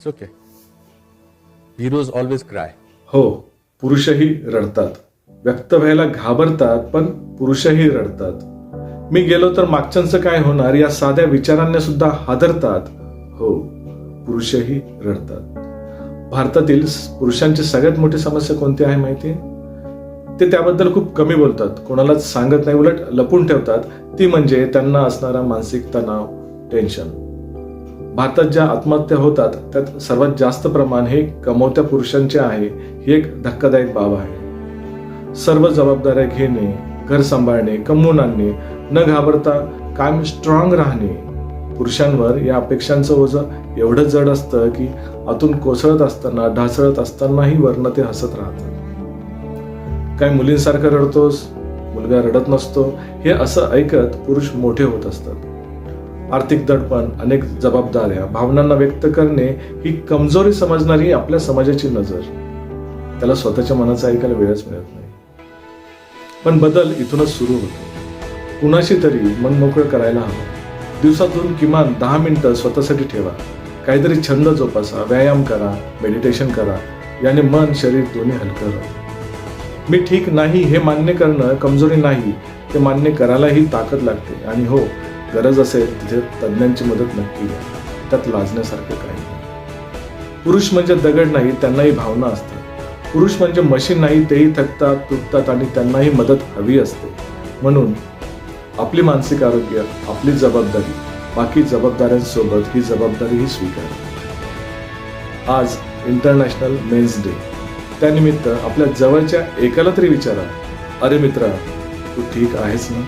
It's okay. Heroes always cry. हो, पुरुषही रडतात. व्यक्त व्हायला घाबरतात, पण पुरुषही रडतात. मी गेलो तर मागच्यांचं काय होणार या साध्या विचारांनी सुद्धा हादरतात. हो, पुरुषही रडतात. भारतातील पुरुषांची सगळ्यात मोठी समस्या कोणती आहे माहिती आहे? ते त्याबद्दल खूप कमी बोलतात, कोणालाच सांगत नाही, उलट लपून ठेवतात. ती म्हणजे त्यांना असणारा मानसिक तणाव, टेन्शन. भारतात ज्या आत्महत्या होतात त्यात सर्वात जास्त प्रमाण हे कमवत्या पुरुषांचे आहे. ही एक धक्कादायक बाब आहे. सर्व जबाबदाऱ्या घेणे, घर सांभाळणे, कमवून आणणे, न घाबरता कायम स्ट्रॉंग राहणे. पुरुषांवर या अपेक्षांचं ओझं एवढं जड असतं की आतून कोसळत असताना, ढासळत असतानाही वरनं ते हसत राहतात. काय मुलींसारखं रडतोस, मुलगा रडत नसतो, हे असं ऐकत पुरुष मोठे होत असतात. आर्थिक दडपण, अनेक जबाबदाऱ्या, भावनांना व्यक्त करणे ही कमजोरी समजणारी आपल्या समाजाची नजर. त्याला स्वतःच्या मनाचं ऐकायला वेळच मिळत नाही. पण बदल इथूनच सुरू होतो. कुणाशी तरी मन मोकळं करायला हवं. दिवसातून किमान 10 मिनिटं स्वतःसाठी ठेवा. काहीतरी छंद जोपासा, व्यायाम करा, मेडिटेशन करा. याने मन, शरीर दोन्ही हलकं राहतं. मी ठीक नाही हे मान्य करणं कमजोरी नाही, ते मान्य करायलाही ताकद लागते. आणि हो, गरज असेल तिथे तज्ञांची मदत नक्की घ्या. त्यात लाजण्यासारखं काही नाही. पुरुष म्हणजे दगड नाही, त्यांनाही भावना असतात. पुरुष म्हणजे मशीन नाही, तेही थकतात, तुटतात आणि त्यांनाही मदत हवी असते. म्हणून आपली मानसिक आरोग्य, आपली जबाबदारी, बाकी जबाबदाऱ्यांसोबत ही जबाबदारीही स्वीकारा. आज इंटरनॅशनल मेन्स डे. त्यानिमित्त आपल्या जवळच्या एकाला तरी विचारा, अरे मित्रा, तू ठीक आहेस ना?